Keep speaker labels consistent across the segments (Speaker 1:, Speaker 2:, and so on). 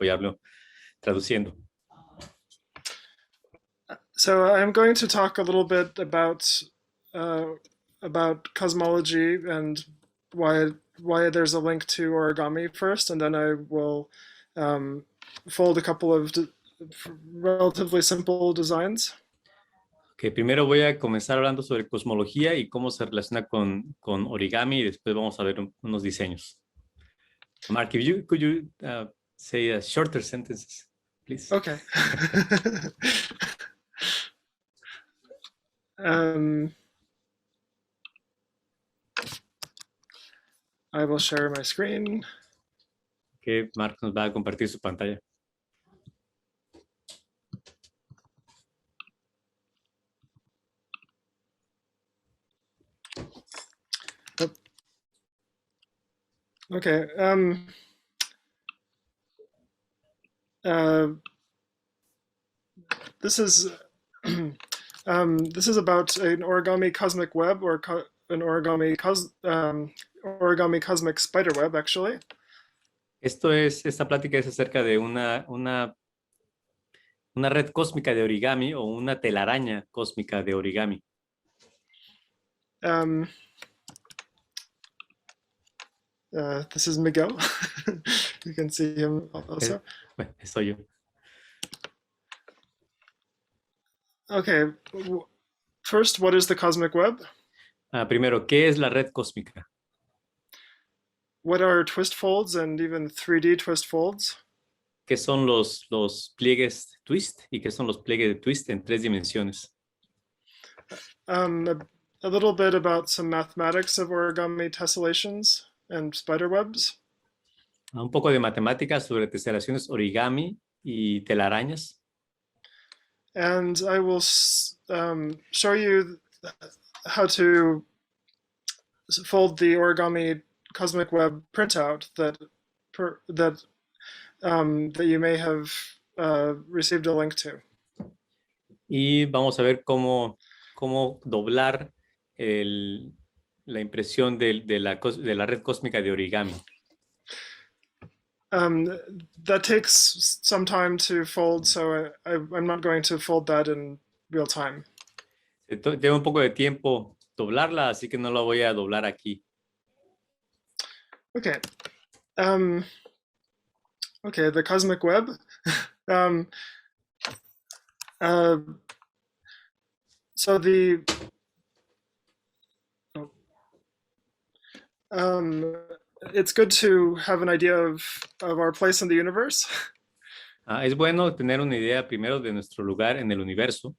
Speaker 1: apoyarlo traduciendo.
Speaker 2: So I'm going to talk a little bit about cosmology and why there's a link to origami first, and then I will fold a couple of relatively simple designs.
Speaker 1: Okay, primero voy a comenzar hablando sobre cosmología y cómo se relaciona con origami, y después vamos a ver unos diseños. Mark, could you say shorter sentences, please?
Speaker 2: Okay. I will share my screen.
Speaker 1: Que Mark nos va a compartir su pantalla.
Speaker 2: Okay. This is about an Origami Cosmic Web, or an Origami Cosmic Spider Web, actually.
Speaker 1: Esta plática es acerca de una red cósmica de origami o una telaraña cósmica de origami.
Speaker 2: This is Miguel. You can see him also.
Speaker 1: Soy yo.
Speaker 2: Okay. First, what is the Cosmic Web?
Speaker 1: Primero, ¿qué es la red cósmica?
Speaker 2: What are twist folds and even 3D twist folds?
Speaker 1: ¿Qué son los pliegues twist y qué son los pliegues de twist en 3 dimensiones?
Speaker 2: A little bit about some mathematics of origami tessellations and spider webs.
Speaker 1: Un poco de matemáticas sobre teselaciones origami y telarañas.
Speaker 2: And I will show you how to fold the Origami Cosmic Web printout that you may have received a link to.
Speaker 1: Y vamos a ver cómo doblar la impresión de la red cósmica de origami.
Speaker 2: That takes some time to fold, so I'm not going to fold that in real time.
Speaker 1: Lleva un poco de tiempo doblarla, así que no la voy a doblar aquí.
Speaker 2: Okay. Okay, the Cosmic Web. So it's good to have an idea of our place in the universe.
Speaker 1: Es bueno tener una idea primero de nuestro lugar en el universo.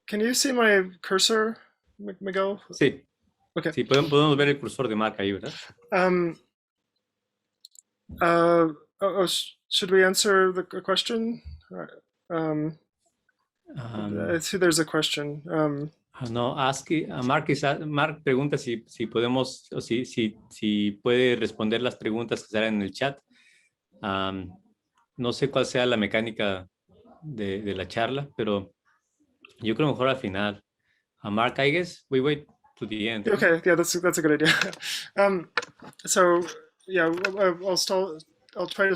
Speaker 2: Can you see my cursor, Miguel?
Speaker 1: Sí.
Speaker 2: Okay.
Speaker 1: Sí, podemos ver el cursor de Mark ahí, ¿verdad?
Speaker 2: Should we answer the question? I see there's a question.
Speaker 1: No, Mark pregunta si podemos, o si puede responder las preguntas que salen en el chat. No sé cuál sea la mecánica de la charla, pero yo creo mejor al final. Mark, I guess we wait to the end.
Speaker 2: Okay, yeah, that's a good idea. So yeah, I'll try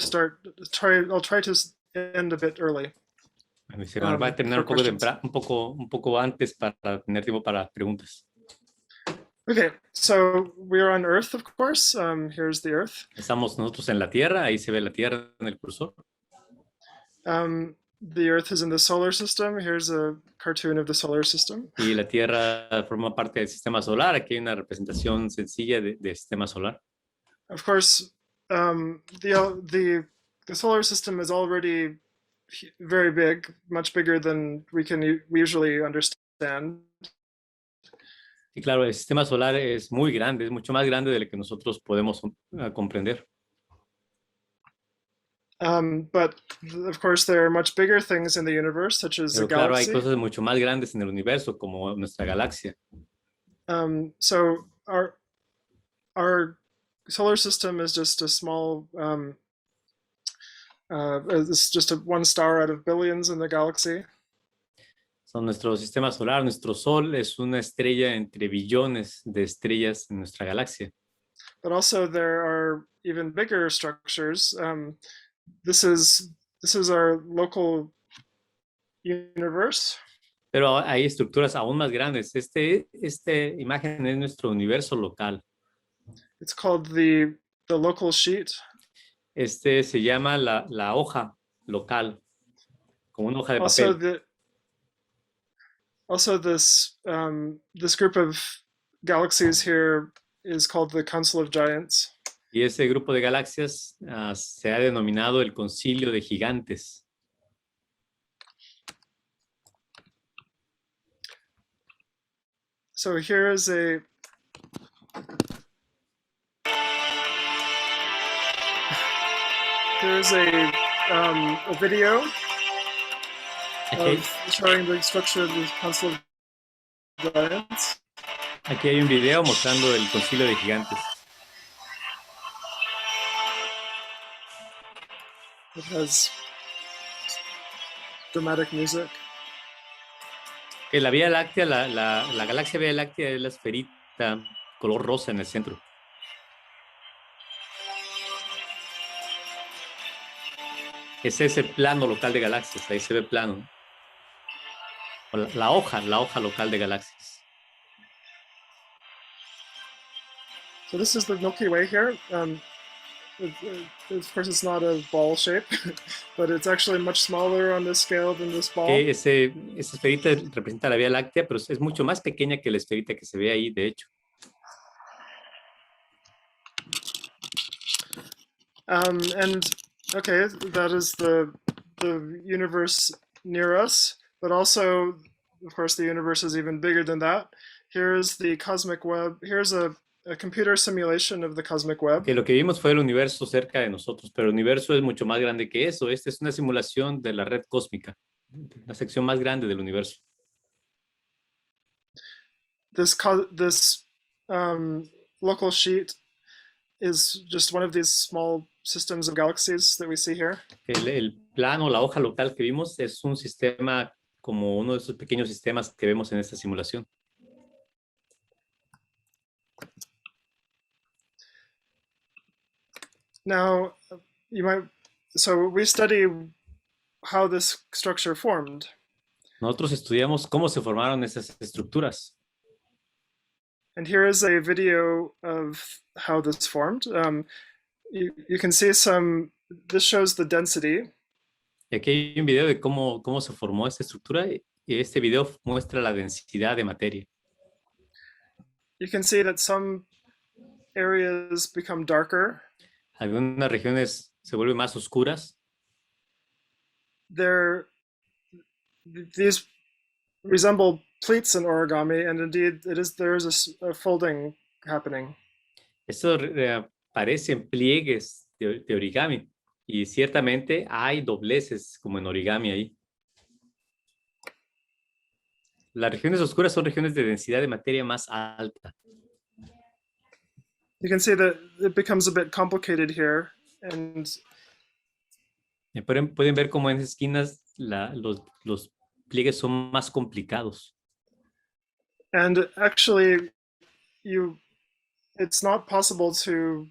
Speaker 2: to end a bit early.
Speaker 1: Va a terminar un poco antes para tener tiempo para preguntas.
Speaker 2: Okay, so we're on Earth, of course. Here's the Earth.
Speaker 1: Estamos nosotros en la Tierra, ahí se ve la Tierra en el cursor.
Speaker 2: The Earth is in the solar system. Here's a cartoon of the solar system.
Speaker 1: Y la Tierra forma parte del sistema solar. Aquí hay una representación sencilla del sistema solar.
Speaker 2: Of course, the solar system is already very big, much bigger than we usually understand.
Speaker 1: Y claro, el sistema solar es muy grande, es mucho más grande de lo que nosotros podemos comprender.
Speaker 2: But of course, there are much bigger things in the universe, such as
Speaker 1: Pero
Speaker 2: a
Speaker 1: claro,
Speaker 2: galaxy.
Speaker 1: hay cosas mucho más grandes en el universo, como nuestra galaxia.
Speaker 2: So our solar system is just a small, it's just one star out of billions in the galaxy.
Speaker 1: So, nuestro sistema solar, nuestro Sol, es una estrella entre billones de estrellas en nuestra galaxia.
Speaker 2: but also there are even bigger structures. This is our local universe.
Speaker 1: Pero hay estructuras aún más grandes. Este imagen es nuestro universo local.
Speaker 2: It's called the local sheet.
Speaker 1: Este se llama la hoja local, como una hoja de
Speaker 2: Also,
Speaker 1: papel.
Speaker 2: this group of galaxies here is called the Council of Giants.
Speaker 1: Y ese grupo de galaxias se ha denominado el Concilio de Gigantes.
Speaker 2: So here's a video of showing the structure of the Council of Giants.
Speaker 1: Aquí hay un video mostrando el Concilio de Gigantes.
Speaker 2: It has dramatic music.
Speaker 1: Que la Vía Láctea, la galaxia Vía Láctea es la esferita color rosa en el centro. Ese es el plano local de galaxias, ahí se ve plano. O la hoja local de galaxias.
Speaker 2: So this is the Milky Way here. Of course, it's not a ball shape, but it's actually much smaller on this scale than this ball.
Speaker 1: Esa esferita representa la Vía Láctea, pero es mucho más pequeña que la esferita que se ve ahí, de hecho.
Speaker 2: And okay, that is the universe near us, but also, of course, the universe is even bigger than that. Here's the cosmic web. Here's a computer simulation of the cosmic web.
Speaker 1: Que lo que vimos fue el universo cerca de nosotros, pero el universo es mucho más grande que eso. Esta es una simulación de la red cósmica, la sección más grande del universo.
Speaker 2: This local sheet is just one of these small systems of galaxies that we see here.
Speaker 1: El plano, la hoja local que vimos es un sistema como uno de esos pequeños sistemas que vemos en esta simulación.
Speaker 2: Now, so we study how this structure formed.
Speaker 1: Nosotros estudiamos cómo se formaron esas estructuras.
Speaker 2: And here is a video of how this formed. You can see this shows the density.
Speaker 1: Y aquí hay un video de cómo se formó esta estructura y este video muestra la densidad de materia.
Speaker 2: You can see that some areas become darker.
Speaker 1: Algunas regiones se vuelven más oscuras.
Speaker 2: These resemble pleats in origami, and indeed there is a folding happening.
Speaker 1: Esto parecen pliegues de origami y ciertamente hay dobleces como en origami ahí. Las regiones oscuras son regiones de densidad de materia más alta.
Speaker 2: You can see that it becomes a bit complicated here, and
Speaker 1: pueden ver cómo en las esquinas los pliegues son más complicados.
Speaker 2: And actually, it's not possible to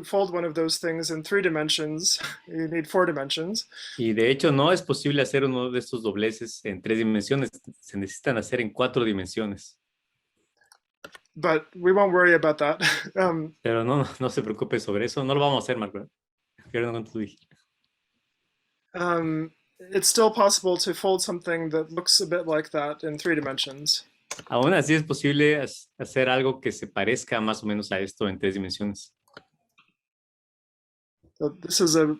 Speaker 2: fold one of those things in 3 dimensions. You need 4 dimensions.
Speaker 1: Y de hecho no es posible hacer uno de estos dobleces en 3 dimensiones. Se necesitan hacer en 4 dimensiones.
Speaker 2: But we won't worry about that.
Speaker 1: Pero no se preocupe sobre eso. No lo vamos a hacer, Marco.
Speaker 2: It's still possible to fold something that looks a bit like that in 3 dimensions.
Speaker 1: Aún así es posible hacer algo que se parezca más o menos a esto en 3 dimensiones.
Speaker 2: So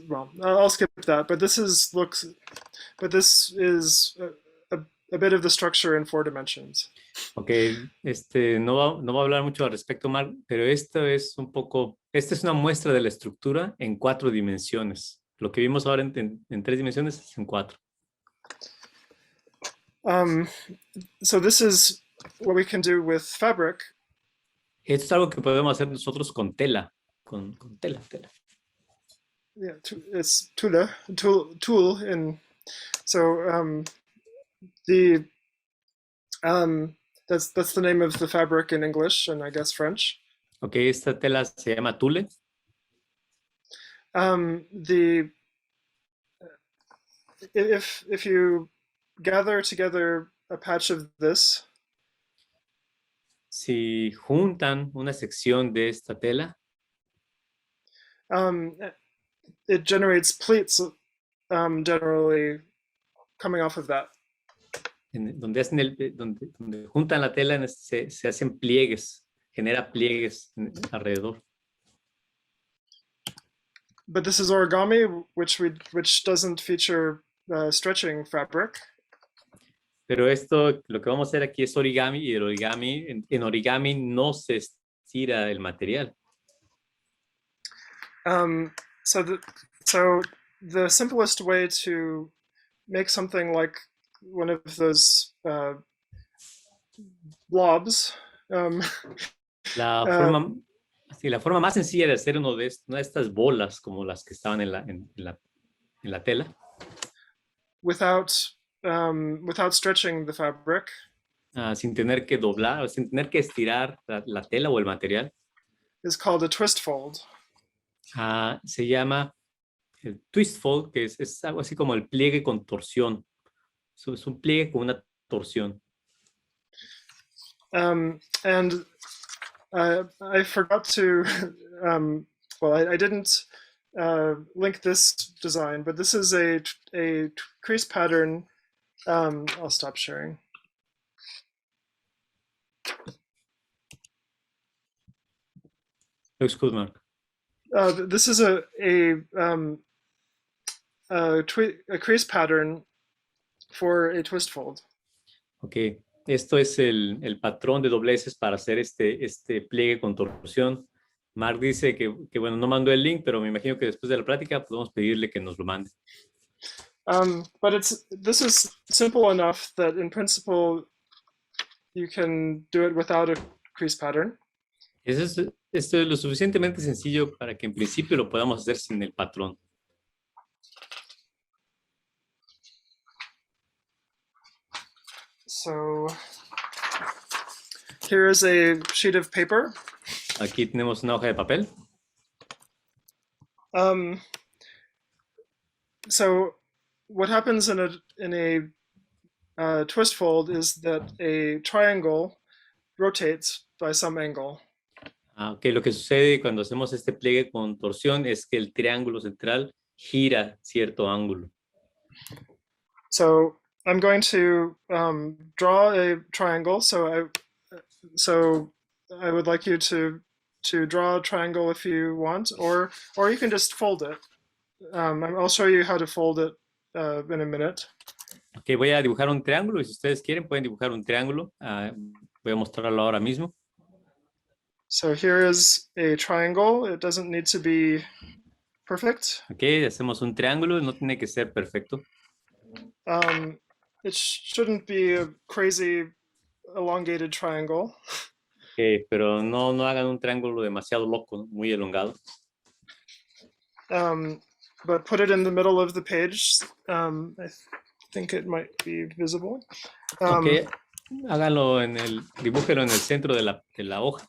Speaker 2: well, I'll skip that, but this is a bit of the structure in 4 dimensions.
Speaker 1: Okay, no va a hablar mucho al respecto, Mark, pero esta es una muestra de la estructura en 4 dimensiones. Lo que vimos ahora en 3 dimensiones es en 4.
Speaker 2: So this is what we can do with fabric.
Speaker 1: Esto es algo que podemos hacer nosotros con tela, con tela.
Speaker 2: Yeah, it's tool in. So the That's the name of the fabric in English and I guess French.
Speaker 1: Ok, esta tela se llama tule.
Speaker 2: If you gather together a patch of this,
Speaker 1: Si juntan una sección de esta tela,
Speaker 2: it generates pleats generally coming off of that.
Speaker 1: donde juntan la tela, se hacen pliegues, genera pliegues alrededor.
Speaker 2: But this is origami, which doesn't feature stretching fabric.
Speaker 1: Pero esto, lo que vamos a hacer aquí es origami, y el origami, en origami no se estira el material.
Speaker 2: So the simplest way to make something like one of those blobs.
Speaker 1: La forma más sencilla de hacer una de estas bolas como las que estaban en la tela.
Speaker 2: Without stretching the fabric.
Speaker 1: Sin tener que doblar, sin tener que estirar la tela o el material.
Speaker 2: Is called a twist fold.
Speaker 1: Se llama el twist fold, que es algo así como el pliegue con torsión. Es un pliegue con una torsión.
Speaker 2: And I forgot to, well, I didn't link this design, but this is a crease pattern. I'll stop sharing.
Speaker 1: Looks good, Mark.
Speaker 2: This is a crease pattern for a twist fold.
Speaker 1: Ok, esto es el patrón de dobleces para hacer este pliegue con torsión. Mark dice que bueno, no mandó el link, pero me imagino que después de la plática podemos pedirle que nos lo mande.
Speaker 2: But this is simple enough that in principle you can do it without a crease pattern.
Speaker 1: Esto es lo suficientemente sencillo para que en principio lo podamos hacer sin el patrón.
Speaker 2: So here is a sheet of paper.
Speaker 1: Aquí tenemos una hoja de papel.
Speaker 2: So what happens in a twist fold is that a triangle rotates by some angle.
Speaker 1: Ok, lo que sucede cuando hacemos este pliegue con torsión es que el triángulo central gira cierto ángulo.
Speaker 2: So I'm going to draw a triangle. So I would like you to draw a triangle if you want, or you can just fold it. I'll show you how to fold it in a minute.
Speaker 1: Ok, voy a dibujar un triángulo y si ustedes quieren pueden dibujar un triángulo. Voy a mostrarlo ahora mismo.
Speaker 2: So here is a triangle. It doesn't need to be perfect.
Speaker 1: Ok, hacemos un triángulo, no tiene que ser perfecto.
Speaker 2: It shouldn't be a crazy elongated triangle.
Speaker 1: Ok, pero no hagan un triángulo demasiado loco, ¿no? Muy elongado.
Speaker 2: But put it in the middle of the page. I think it might be visible.
Speaker 1: Ok, háganlo dibújelo en el centro de la hoja.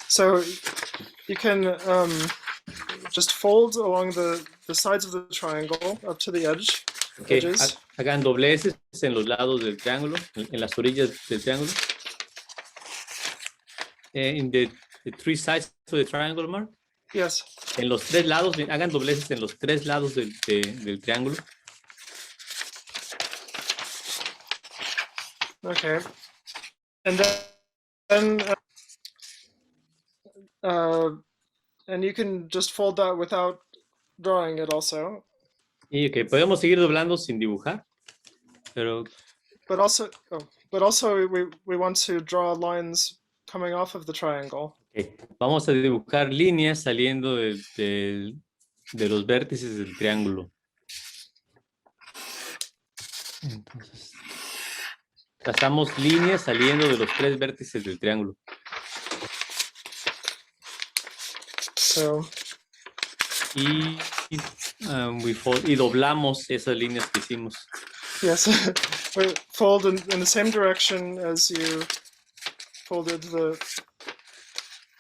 Speaker 2: So you can just fold along the sides of the triangle up to the edge.
Speaker 1: Okay.
Speaker 2: Edges.
Speaker 1: Hagan dobleces en los lados del triángulo, en las orillas del triángulo. In the three sides of the triangle, Mark.
Speaker 2: Yes.
Speaker 1: En los tres lados, hagan dobleces en los tres lados del triángulo.
Speaker 2: Okay. And then and you can just fold that without drawing it also.
Speaker 1: Y que podemos seguir doblando sin dibujar, pero.
Speaker 2: But also we want to draw lines coming off of the triangle.
Speaker 1: Okay. Vamos a dibujar líneas saliendo de los vértices del triángulo. Entonces, trazamos líneas saliendo de los tres vértices del triángulo.
Speaker 2: So.
Speaker 1: Y doblamos esas líneas que hicimos.
Speaker 2: Yes, we fold in the same direction as you folded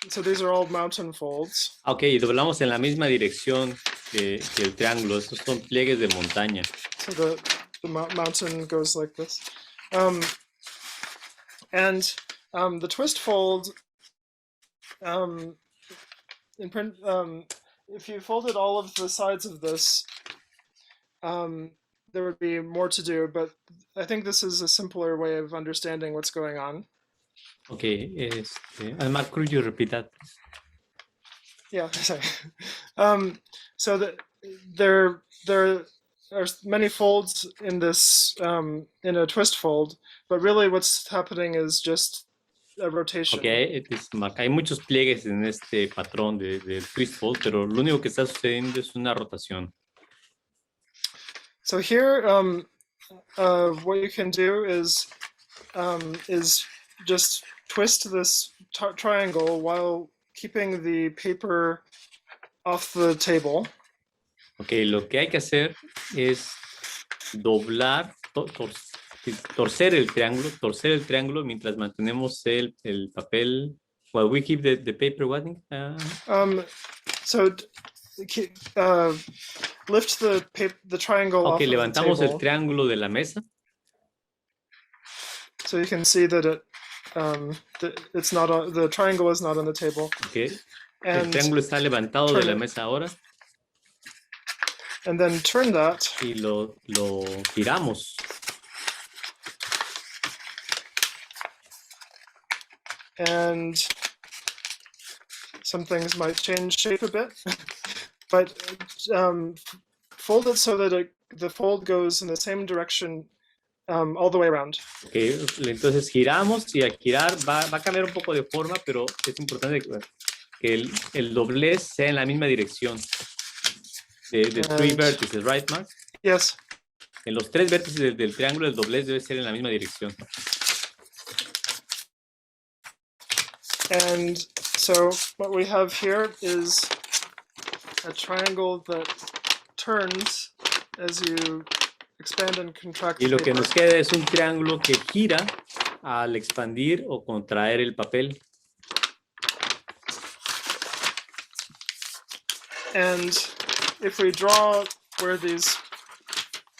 Speaker 2: so these are all mountain folds.
Speaker 1: Ok, y doblamos en la misma dirección que el triángulo. Estos son pliegues de montaña.
Speaker 2: So the mountain goes like this. And the twist fold, if you folded all of the sides of this, there would be more to do, but I think this is a simpler way of understanding what's going on.
Speaker 1: Okay, Mark, could you repeat that?
Speaker 2: Yeah, sorry. So there are many folds in this, in a twist fold, but really what's happening is just a rotation.
Speaker 1: Okay, Mark, hay muchos pliegues en este patrón de twist fold, pero lo único que está sucediendo es una rotación.
Speaker 2: So here, what you can do is just twist this triangle while keeping the paper off the table.
Speaker 1: Ok, lo que hay que hacer es doblar, torcer el triángulo mientras mantenemos el papel. While we keep the paper what?
Speaker 2: So lift the triangle off of the
Speaker 1: levantamos
Speaker 2: table.
Speaker 1: el triángulo de la mesa.
Speaker 2: So you can see that it's not the triangle is not on the table.
Speaker 1: Okay.
Speaker 2: And
Speaker 1: el triángulo está levantado de la mesa ahora.
Speaker 2: And then turn that.
Speaker 1: Y lo giramos.
Speaker 2: And some things might change shape a bit, but fold it so that the fold goes in the same direction all the way around.
Speaker 1: Okay, entonces giramos y al girar va a cambiar un poco de forma, pero es importante que el doblez sea en la misma dirección. The three vertices, right, Mark?
Speaker 2: Yes.
Speaker 1: En los tres vértices del triángulo el doblez debe ser en la misma dirección.
Speaker 2: And so what we have here is a triangle that turns as you expand and contract.
Speaker 1: Y lo que nos queda es un triángulo que gira al expandir o contraer el papel.
Speaker 2: And if we draw where these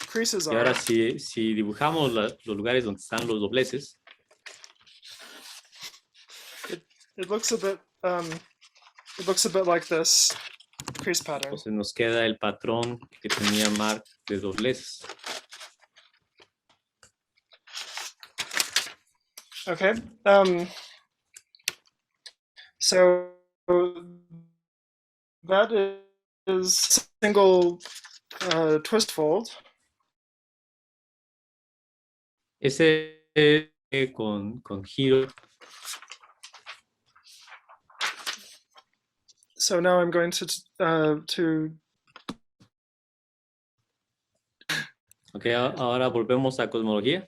Speaker 2: creases
Speaker 1: Y ahora si dibujamos los lugares donde están los dobleces,
Speaker 2: it looks a bit like this crease pattern.
Speaker 1: entonces nos queda el patrón que tenía Mark de dobleces.
Speaker 2: Okay. So that is single twist fold.
Speaker 1: Ese con giro.
Speaker 2: So now I'm going to
Speaker 1: Okay, ahora volvemos a cosmología.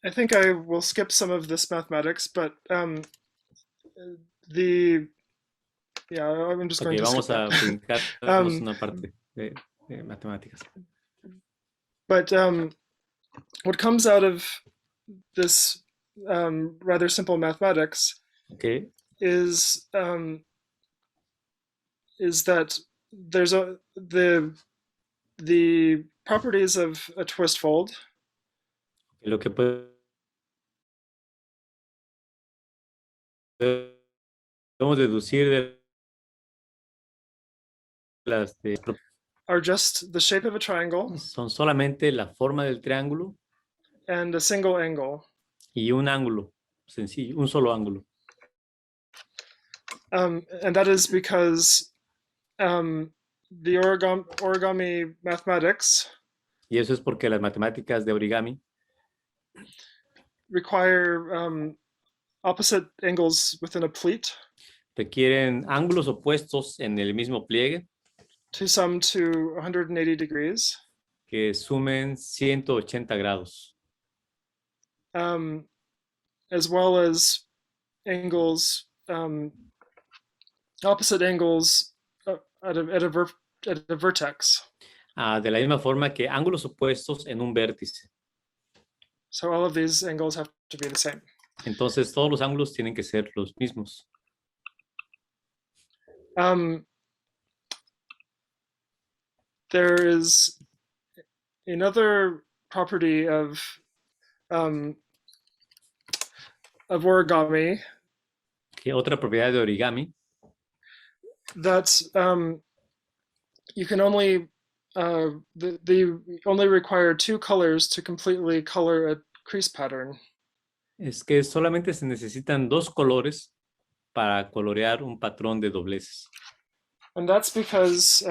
Speaker 2: I think I will skip some of this mathematics, but I'm just going to
Speaker 1: Vamos
Speaker 2: skip
Speaker 1: a brincar una parte de matemáticas.
Speaker 2: But what comes out of this rather simple mathematics is that there's the properties of a twist fold.
Speaker 1: Lo que podemos deducir de las
Speaker 2: are just the shape of a triangle
Speaker 1: son solamente la forma del triángulo
Speaker 2: and a single angle.
Speaker 1: Y un ángulo sencillo, un solo ángulo.
Speaker 2: And that is because the origami mathematics
Speaker 1: Y eso es porque las matemáticas de origami
Speaker 2: require opposite angles within a pleat
Speaker 1: requieren ángulos opuestos en el mismo pliegue
Speaker 2: to sum to 180 degrees.
Speaker 1: Que sumen 180 grados.
Speaker 2: As well as angles, opposite angles at a vertex.
Speaker 1: De la misma forma que ángulos opuestos en un vértice.
Speaker 2: So all of these angles have to be the same.
Speaker 1: Entonces todos los ángulos tienen que ser los mismos.
Speaker 2: There is another property of origami.
Speaker 1: Que otra propiedad de origami.
Speaker 2: That you can only they only require 2 colors to completely color a crease pattern.
Speaker 1: Es que solamente se necesitan 2 colores para colorear un patrón de dobleces.
Speaker 2: And that's because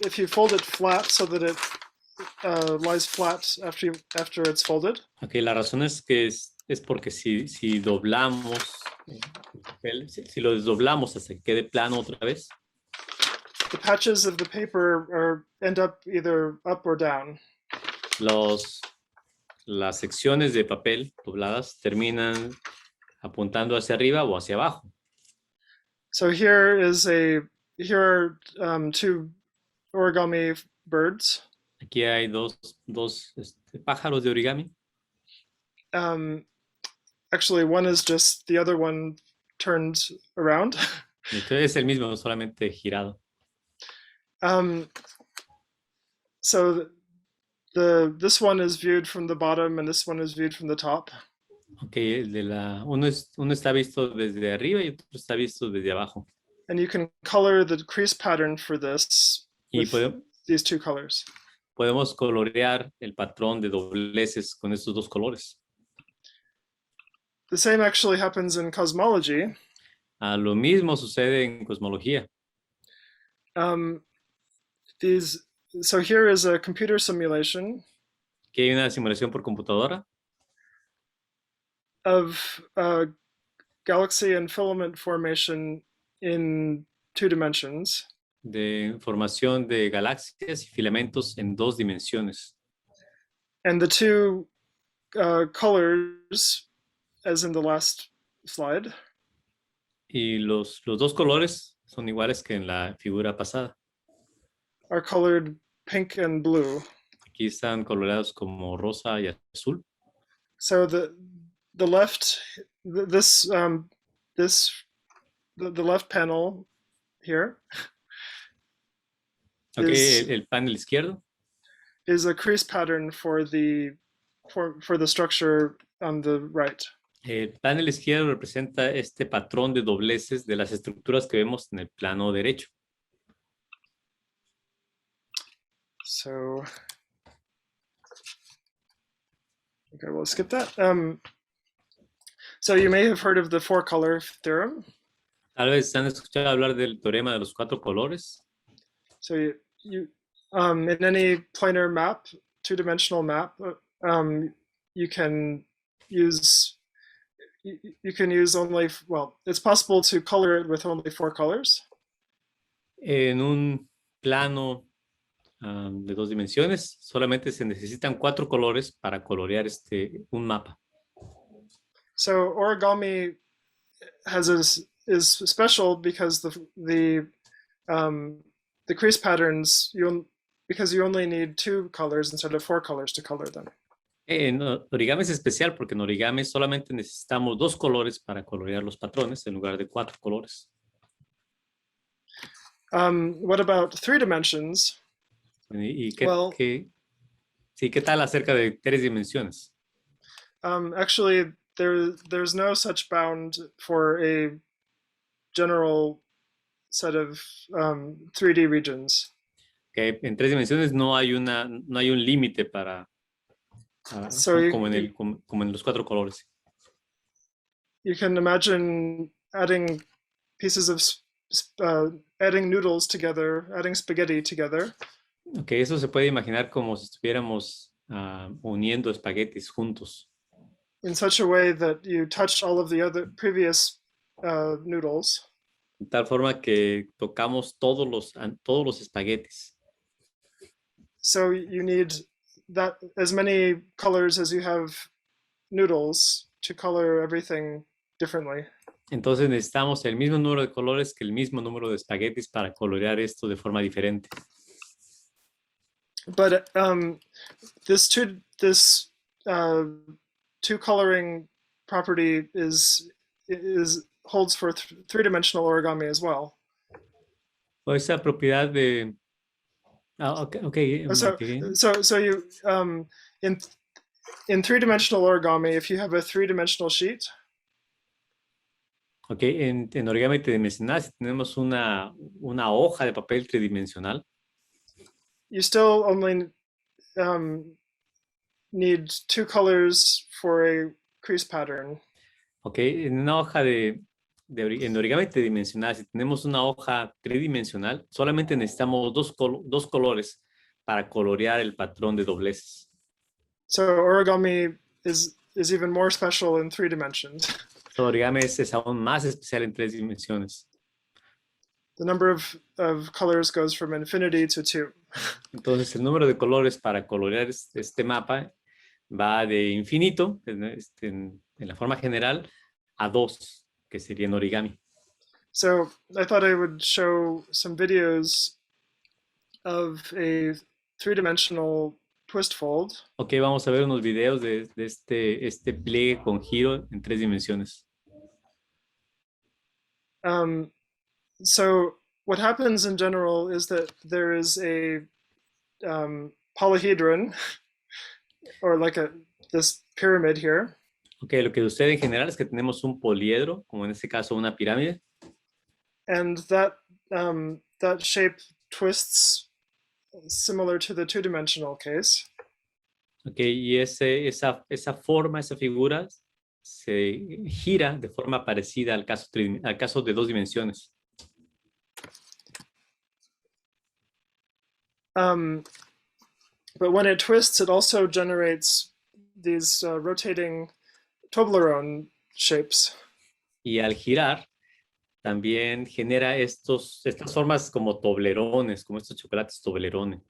Speaker 2: if you fold it flat so that it lies flat after it's folded.
Speaker 1: Okay, la razón es que es porque si doblamos si lo desdoblamos hasta que quede plano otra vez.
Speaker 2: The patches of the paper end up either up or down.
Speaker 1: Las secciones de papel dobladas terminan apuntando hacia arriba o hacia abajo.
Speaker 2: So here are 2 origami birds.
Speaker 1: Aquí hay dos pájaros de origami.
Speaker 2: Actually, one is just the other one turned around.
Speaker 1: Entonces es el mismo, solamente girado.
Speaker 2: So this one is viewed from the bottom and this one is viewed from the top.
Speaker 1: Okay, uno está visto desde arriba y otro está visto desde abajo.
Speaker 2: And you can color the crease pattern for this with these 2 colors.
Speaker 1: Podemos colorear el patrón de dobleces con estos 2 colores.
Speaker 2: The same actually happens in cosmology.
Speaker 1: Lo mismo sucede en cosmología.
Speaker 2: So here is a computer simulation.
Speaker 1: Aquí hay una simulación por computadora.
Speaker 2: Of galaxy and filament formation in 2 dimensions.
Speaker 1: De formación de galaxias y filamentos en 2 dimensiones.
Speaker 2: And the 2 colors, as in the last slide.
Speaker 1: Y los 2 colores son iguales que en la figura pasada.
Speaker 2: Are colored pink and blue.
Speaker 1: Aquí están coloreados como rosa y azul.
Speaker 2: So the left, the left panel here.
Speaker 1: Okay, el panel izquierdo.
Speaker 2: Is a crease pattern for the structure on the right.
Speaker 1: El panel izquierdo representa este patrón de dobleces de las estructuras que vemos en el plano derecho.
Speaker 2: So, okay, we'll skip that. So you may have heard of the 4-color theorem.
Speaker 1: Tal vez han escuchado hablar del teorema de los 4 colores.
Speaker 2: So you in any planar map, 2-dimensional map, you can use only, well, it's possible to color it with only 4 colors.
Speaker 1: En un plano de 2 dimensiones, solamente se necesitan 4 colores para colorear un mapa.
Speaker 2: So origami is special because the crease patterns because you only need 2 colors instead of 4 colors to color them.
Speaker 1: En origami es especial porque en origami solamente necesitamos 2 colores para colorear los patrones en lugar de 4 colores.
Speaker 2: What about 3 dimensions?
Speaker 1: ¿Y qué tal acerca de 3 dimensiones?
Speaker 2: Actually, there's no such bound for a general set of 3D regions.
Speaker 1: Okay, en 3 dimensiones no hay un límite para como en los 4 colores.
Speaker 2: You can imagine adding pieces of adding noodles together, adding spaghetti together.
Speaker 1: Okay, eso se puede imaginar como si estuviéramos uniendo espaguetis juntos.
Speaker 2: In such a way that you touch all of the other previous noodles.
Speaker 1: De tal forma que tocamos todos los espaguetis.
Speaker 2: So you need that as many colors as you have noodles to color everything differently.
Speaker 1: Entonces necesitamos el mismo número de colores que el mismo número de espaguetis para colorear esto de forma diferente.
Speaker 2: But this two coloring property holds for three-dimensional origami as well.
Speaker 1: O esa propiedad de... okay.
Speaker 2: So you in three-dimensional origami, if you have a three-dimensional sheet.
Speaker 1: Ok, en origami tridimensional, si tenemos una hoja de papel tridimensional,
Speaker 2: you still only need two colors for a crease pattern.
Speaker 1: Ok, en una hoja en origami tridimensional, si tenemos una hoja tridimensional, solamente necesitamos dos colores para colorear el patrón de dobleces.
Speaker 2: So origami is even more special in 3 dimensions.
Speaker 1: So, origami es aún más especial en 3 dimensiones.
Speaker 2: The number of colors goes from infinity to 2.
Speaker 1: Entonces, el número de colores para colorear este mapa va de infinito, en la forma general, a 2, que sería en origami.
Speaker 2: So I thought I would show some videos of a 3-dimensional twist fold.
Speaker 1: Ok, vamos a ver unos videos de este pliegue con giro en 3 dimensiones.
Speaker 2: So what happens in general is that there is a polyhedron, or like this pyramid here.
Speaker 1: Ok, lo que sucede en general es que tenemos un poliedro, como en este caso una pirámide.
Speaker 2: And that shape twists similar to the 2-dimensional case.
Speaker 1: Ok, y esa forma, esa figura se gira de forma parecida al caso de 2 dimensiones.
Speaker 2: But when it twists, it also generates these rotating Toblerone shapes.
Speaker 1: Y al girar, también genera estas formas como toblerones, como estos chocolates Toblerone.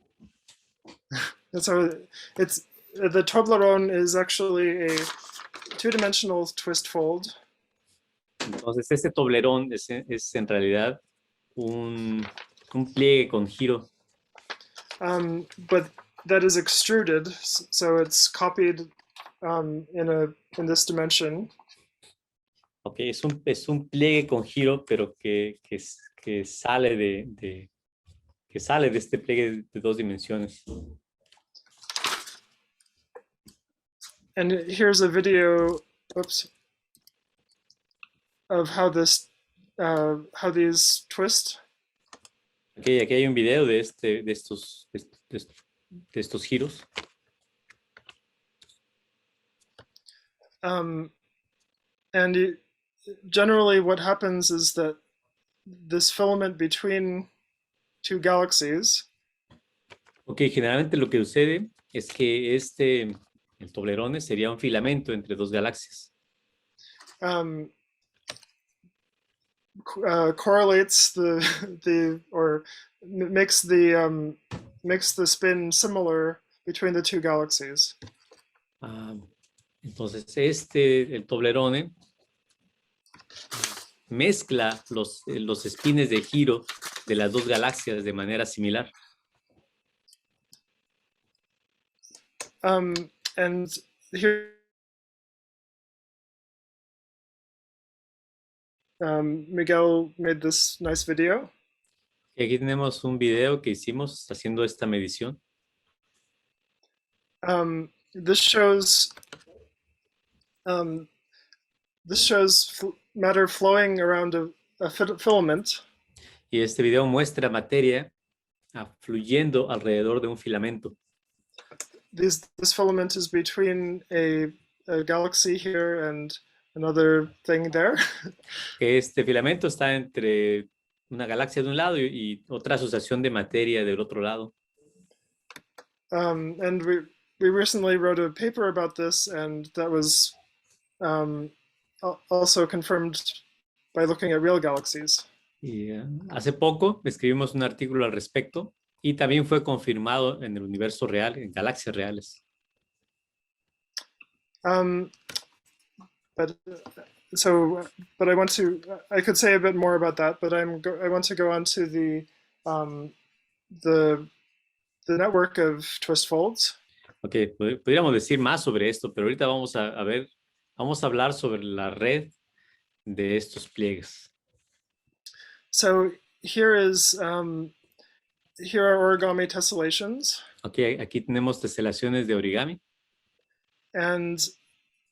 Speaker 2: And so the Toblerone is actually a 2-dimensional twist fold.
Speaker 1: Entonces, este Toblerón es en realidad un pliegue con giro.
Speaker 2: But that is extruded, so it's copied in this dimension.
Speaker 1: Ok, es un pliegue con giro, pero que sale de este pliegue de 2 dimensiones.
Speaker 2: And here's a video, of how these twist.
Speaker 1: Ok, aquí hay un video de estos giros.
Speaker 2: And generally what happens is that this filament between two galaxies
Speaker 1: Ok, generalmente lo que sucede es que el Toblerone sería un filamento entre 2 galaxias.
Speaker 2: Correlates or makes the spin similar between the two galaxies.
Speaker 1: Entonces, el Toblerone mezcla los espines de giro de las 2 galaxias de manera similar.
Speaker 2: And here Miguel made this nice video.
Speaker 1: Y aquí tenemos un video que hicimos haciendo esta medición.
Speaker 2: This shows matter flowing around a filament.
Speaker 1: Y este video muestra materia fluyendo alrededor de un filamento.
Speaker 2: This filament is between a galaxy here and another thing there.
Speaker 1: Este filamento está entre una galaxia de un lado y otra asociación de materia del otro lado.
Speaker 2: And we recently wrote a paper about this, and that was also confirmed by looking at real galaxies.
Speaker 1: Y hace poco escribimos un artículo al respecto y también fue confirmado en el universo real, en galaxias reales.
Speaker 2: Um, but but I could say a bit more about that, but I want to go on to um, the network of twist folds.
Speaker 1: Ok, podríamos decir más sobre esto, pero ahorita vamos a hablar sobre la red de estos pliegues.
Speaker 2: So here are origami tessellations.
Speaker 1: Ok, aquí tenemos teselaciones de origami.
Speaker 2: And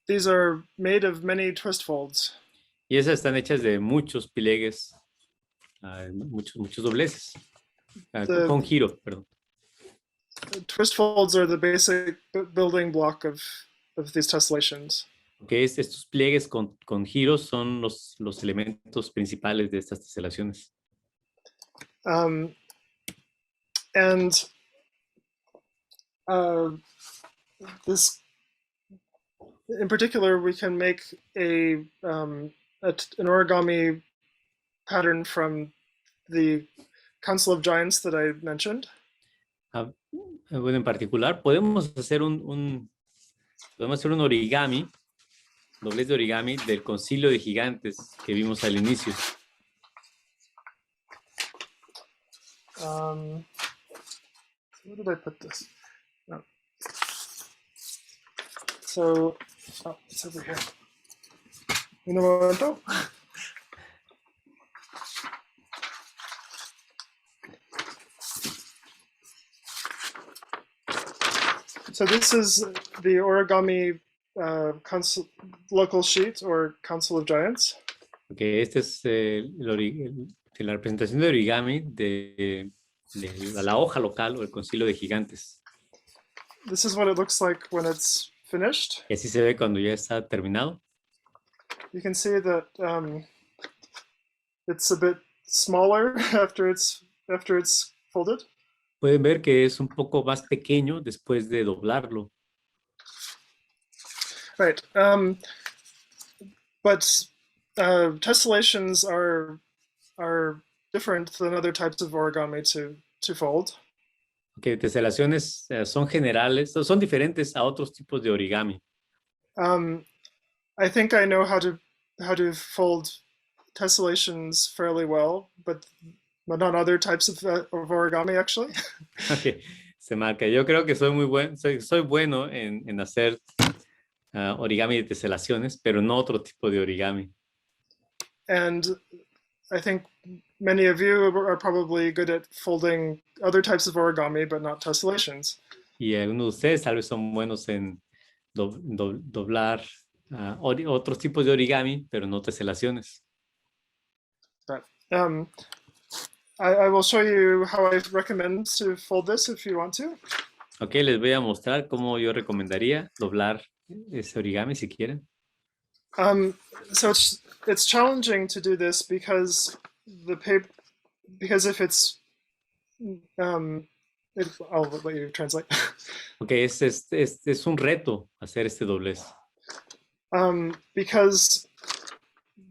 Speaker 2: these are made of many twist folds.
Speaker 1: Y esas están hechas de muchos pliegues, muchos dobleces, con giro, perdón.
Speaker 2: Twist folds are the basic building block of these tessellations.
Speaker 1: Okay, estos pliegues con giros son los elementos principales de estas teselaciones.
Speaker 2: And this, in particular, we can make an origami pattern from the Council of Giants that I mentioned.
Speaker 1: Bueno, en particular, podemos hacer un origami, doblez de origami del concilio de gigantes que vimos al inicio.
Speaker 2: Where did I put this? No. So, it's over here. Un momento. So this is the origami local sheet or Council of Giants.
Speaker 1: Okay, este es la representación de origami de la hoja local o el concilio de gigantes.
Speaker 2: This is what it looks like when it's finished.
Speaker 1: Y así se ve cuando ya está terminado.
Speaker 2: You can see that it's a bit smaller after it's folded.
Speaker 1: Pueden ver que es un poco más pequeño después de doblarlo.
Speaker 2: Right. But tessellations are different than other types of origami to fold.
Speaker 1: Okay, teselaciones son generales, son diferentes a otros tipos de origami.
Speaker 2: I think I know how to fold tessellations fairly well, but not other types of origami actually.
Speaker 1: Okay, se marca. Yo creo que soy bueno en hacer origami de teselaciones, pero no otro tipo de origami.
Speaker 2: And I think many of you are probably good at folding other types of origami, but not tessellations.
Speaker 1: Y algunos de ustedes tal vez son buenos en doblar otros tipos de origami, pero no teselaciones.
Speaker 2: But, I will show you how I recommend to fold this if you want to.
Speaker 1: Ok, les voy a mostrar cómo yo recomendaría doblar ese origami si quieren.
Speaker 2: So it's challenging to do this because if it's I'll let you translate.
Speaker 1: Ok, es un reto hacer este doblez.
Speaker 2: Because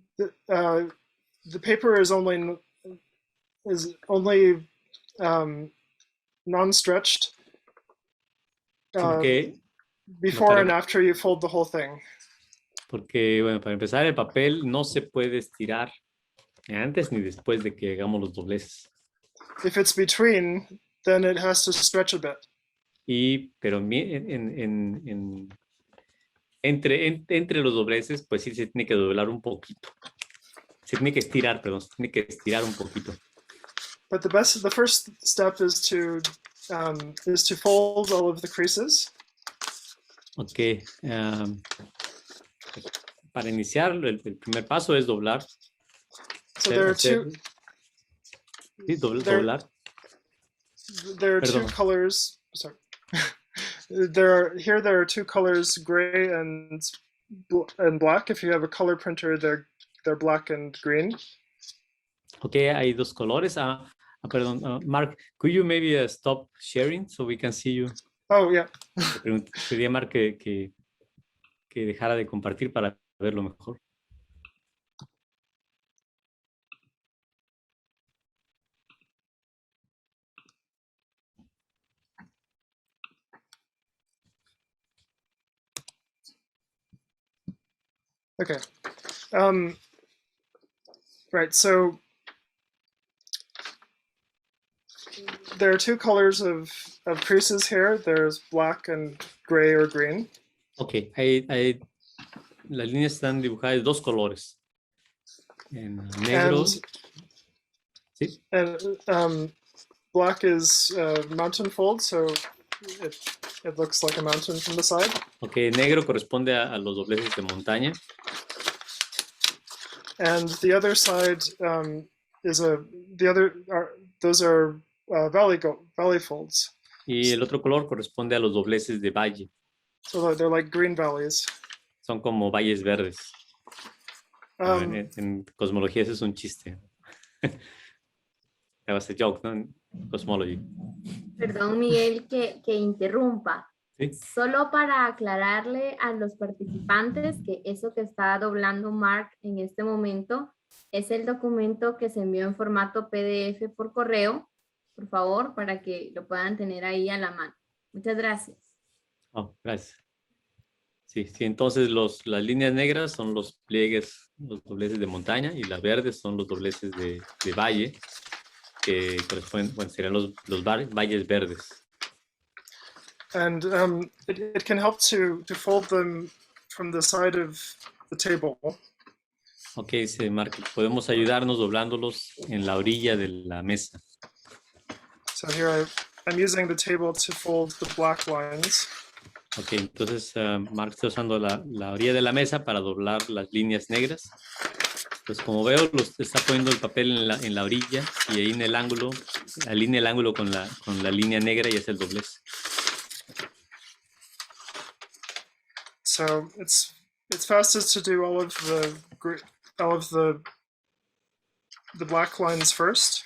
Speaker 2: the paper is only non-stretched before and after you fold the whole thing.
Speaker 1: Porque, bueno, para empezar, el papel no se puede estirar ni antes ni después de que hagamos los dobleces.
Speaker 2: If it's between, then it has to stretch a bit.
Speaker 1: Pero entre los dobleces, pues sí se tiene que doblar un poquito. Se tiene que estirar, perdón, se tiene que estirar un poquito.
Speaker 2: But the first step is to fold all of the creases.
Speaker 1: Ok. Para iniciar, el primer paso es doblar.
Speaker 2: So there are two.
Speaker 1: Sí, doblar.
Speaker 2: There are two colors. Sorry. There are two colors, gray and black. If you have a color printer, they're black and green.
Speaker 1: Okay, hay dos colores. Perdón, Mark, could you maybe stop sharing so we can see you?
Speaker 2: Oh, yeah.
Speaker 1: Pedí a Mark que dejara de compartir para verlo mejor.
Speaker 2: Okay. Right, so there are two colors of creases here. There's black and gray or green.
Speaker 1: Ok, las líneas están dibujadas de dos colores. En negro. Sí.
Speaker 2: And black is mountain fold, so it looks like a mountain from the side.
Speaker 1: Ok, negro corresponde a los dobleces de montaña.
Speaker 2: And the other side those are valley folds.
Speaker 1: Y el otro color corresponde a los dobleces de valle.
Speaker 2: So they're like green valleys.
Speaker 1: Son como valles verdes. En cosmología eso es un chiste. That was a joke, ¿no? En cosmology.
Speaker 3: Perdón, Miguel, que interrumpa.
Speaker 1: ¿Sí?
Speaker 3: Solo para aclararle a los participantes que eso que está doblando Mark en este momento es el documento que se envió en formato PDF por correo, por favor, para que lo puedan tener ahí a la mano. Muchas gracias.
Speaker 1: Oh, gracias. Sí, entonces las líneas negras son los pliegues, los dobleces de montaña, y las verdes son los dobleces de valle, que corresponden, bueno, serían los valles verdes.
Speaker 2: And it can help to fold them from the side of the table.
Speaker 1: Ok, se marca. Podemos ayudarnos doblándolos en la orilla de la mesa.
Speaker 2: So here I'm using the table to fold the black lines.
Speaker 1: Ok, entonces Mark está usando la orilla de la mesa para doblar las líneas negras. Entonces, como veo, está poniendo el papel en la orilla, y ahí en el ángulo, alinea el ángulo con la línea negra y hace el doblez.
Speaker 2: So it's fastest to do all of the black lines first.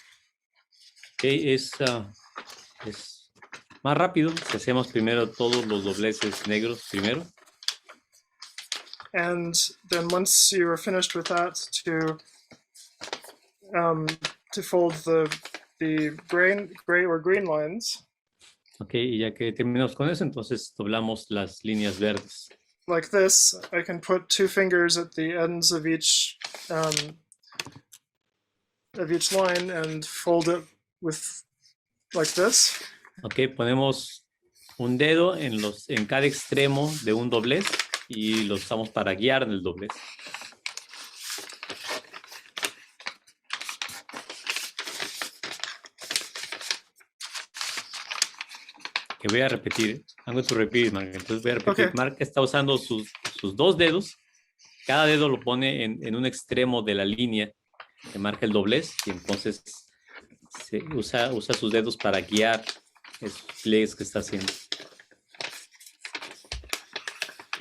Speaker 1: Okay, es más rápido si hacemos primero todos los dobleces negros primero.
Speaker 2: And then once you are finished with that, to fold the gray or green lines.
Speaker 1: Okay, y ya que terminamos con eso, entonces doblamos las líneas verdes.
Speaker 2: Like this, I can put two fingers at the ends of each line and fold it with like this.
Speaker 1: Ok, ponemos un dedo en cada extremo de un doblez y lo usamos para guiar en el doblez. Que voy a repetir. I'm going to repeat, Mark. Entonces voy a repetir.
Speaker 2: Okay.
Speaker 1: Mark está usando sus dos dedos. Cada dedo lo pone en un extremo de la línea que marca el doblez, y entonces usa sus dedos para guiar esos pliegues que está haciendo.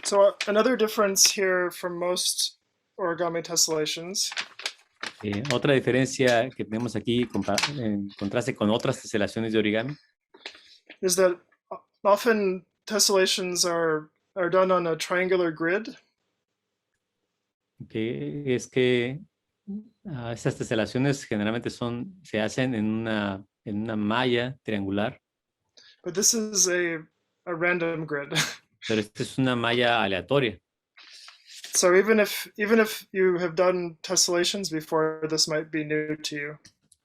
Speaker 2: So another difference here from most origami tessellations
Speaker 1: Otra diferencia que tenemos aquí en contraste con otras teselaciones de origami
Speaker 2: is that often tessellations are done on a triangular grid.
Speaker 1: es que estas teselaciones generalmente se hacen en una malla triangular.
Speaker 2: But this is a random grid.
Speaker 1: Pero esta es una malla aleatoria.
Speaker 2: So even if you have done tessellations before, this might be new to you.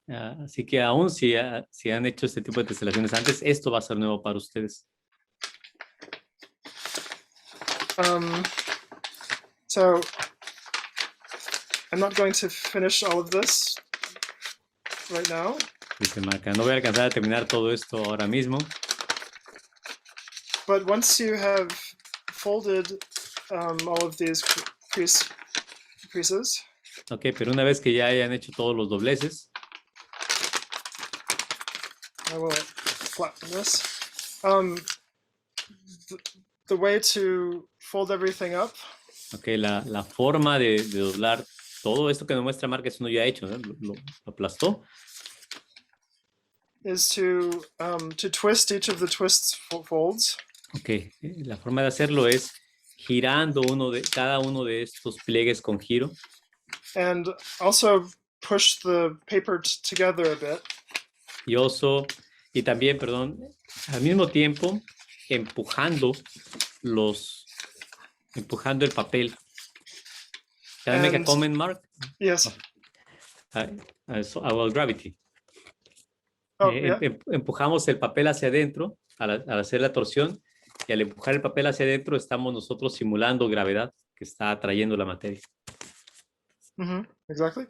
Speaker 1: Así que aún si han hecho este tipo de teselaciones antes, esto va a ser nuevo para ustedes.
Speaker 2: So I'm not going to finish all of this right now.
Speaker 1: Dice Marca, no voy a alcanzar a terminar todo esto ahora mismo.
Speaker 2: But once you have folded all of these creases,
Speaker 1: Ok, pero una vez que ya hayan hecho todos los dobleces,
Speaker 2: I will flatten this. The way to fold everything up.
Speaker 1: ok, la forma de doblar todo esto que nos muestra Marca es uno ya hecho, ¿no? Lo aplastó.
Speaker 2: Is to twist each of the folds.
Speaker 1: Ok, la forma de hacerlo es girando cada uno de estos pliegues con giro.
Speaker 2: And also push the paper together a bit.
Speaker 1: Y también, perdón, al mismo tiempo empujando el papel Can I make a
Speaker 2: And-
Speaker 1: comment, Mark?
Speaker 2: Yes.
Speaker 1: So about gravity.
Speaker 2: Oh, yeah.
Speaker 1: Empujamos el papel hacia adentro al hacer la torsión y al empujar el papel hacia adentro estamos nosotros simulando gravedad que está atrayendo la materia.
Speaker 2: Exactly.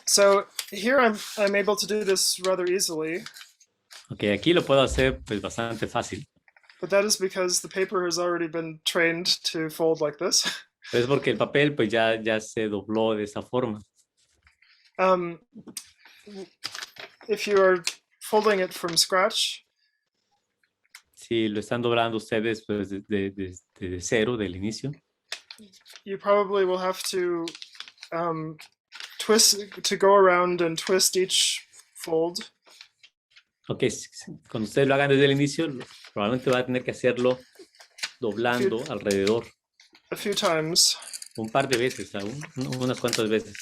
Speaker 2: So here I'm able to do this rather easily.
Speaker 1: Ok, aquí lo puedo hacer pues bastante fácil.
Speaker 2: But that is because the paper has already been trained to fold like this.
Speaker 1: Pero es porque el papel pues ya se dobló de esa forma.
Speaker 2: If you are folding it from scratch,
Speaker 1: Si lo están doblando ustedes pues de cero, del inicio,
Speaker 2: you probably will have to go around and twist each fold.
Speaker 1: ok, cuando ustedes lo hagan desde el inicio, probablemente va a tener que hacerlo doblando alrededor
Speaker 2: A few times.
Speaker 1: un par de veces, unas cuantas veces.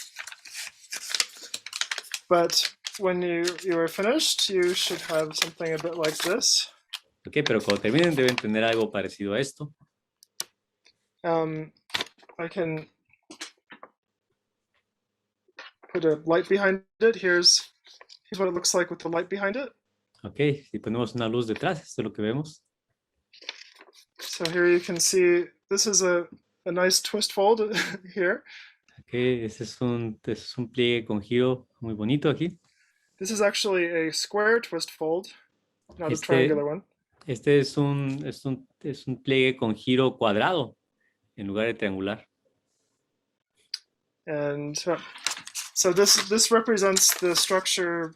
Speaker 2: But when you are finished, you should have something a bit like this.
Speaker 1: Ok, pero cuando terminen deben tener algo parecido a esto.
Speaker 2: I can put a light behind it. Here's what it looks like with the light behind it.
Speaker 1: Ok, si ponemos una luz detrás, esto es lo que vemos.
Speaker 2: So here you can see this is a nice twist fold here.
Speaker 1: Ok, ese es un pliegue con giro muy bonito aquí.
Speaker 2: This is actually a square twist fold, not a triangular one.
Speaker 1: Este es un pliegue con giro cuadrado en lugar de triangular.
Speaker 2: And so this represents the structure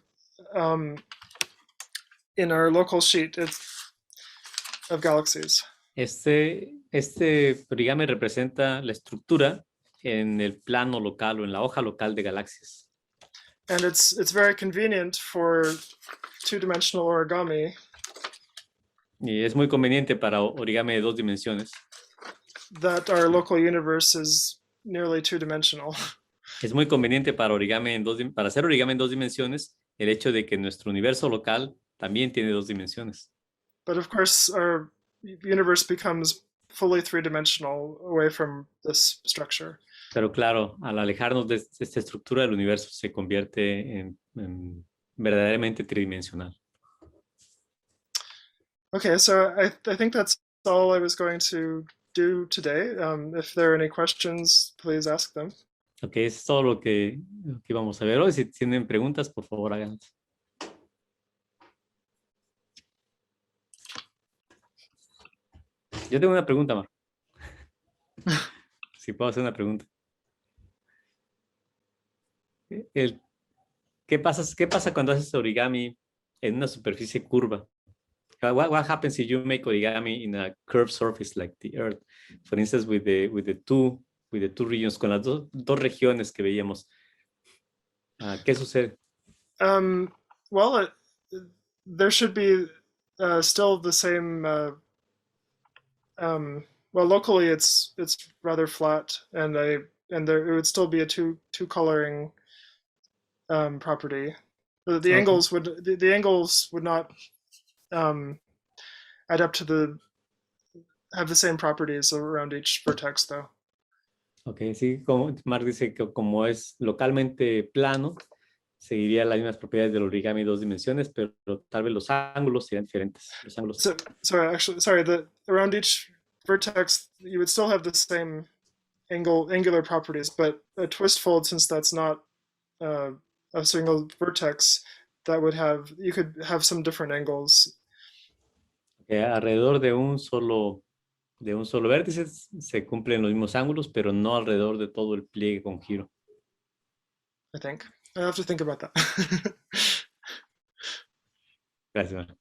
Speaker 2: in our local sheet of galaxies.
Speaker 1: Este origami representa la estructura en el plano local o en la hoja local de galaxias.
Speaker 2: And it's very convenient for two-dimensional origami.
Speaker 1: Y es muy conveniente para origami de 2 dimensiones.
Speaker 2: That our local universe is nearly two-dimensional.
Speaker 1: Es muy conveniente para para hacer origami en 2 dimensiones el hecho de que nuestro universo local también tiene 2 dimensiones.
Speaker 2: But of course, our universe becomes fully three-dimensional away from this structure.
Speaker 1: Pero claro, al alejarnos de esta estructura del universo se convierte en verdaderamente tridimensional.
Speaker 2: Okay, so I think that's all I was going to do today. If there are any questions, please ask them.
Speaker 1: Ok, eso es todo lo que vamos a ver hoy. Si tienen preguntas, por favor, háganlas. Yo tengo una pregunta, Mar. Si puedo hacer una pregunta. ¿Qué pasa cuando haces origami en una superficie curva? What happens if you make origami in a curved surface like the Earth? For instance, with the two regions, con las dos regiones que veíamos. ¿Qué sucede?
Speaker 2: Well, there should be still the same. Well, locally it's rather flat, and there it would still be a two coloring property. The
Speaker 1: Okay.
Speaker 2: angles would not add up to have the same properties around each vertex, though.
Speaker 1: Ok, sí, como Mark dice que como es localmente plano, seguiría las mismas propiedades del origami en 2 dimensiones, pero tal vez los ángulos serían diferentes. Los ángulos.
Speaker 2: Sorry, around each vertex you would still have the same angular properties, but a twist fold, since that's not a single vertex, you could have some different angles.
Speaker 1: Okay, alrededor de un solo vértice se cumplen los mismos ángulos, pero no alrededor de todo el pliegue con giro.
Speaker 2: I think I have to think about that.
Speaker 1: Gracias, Mar.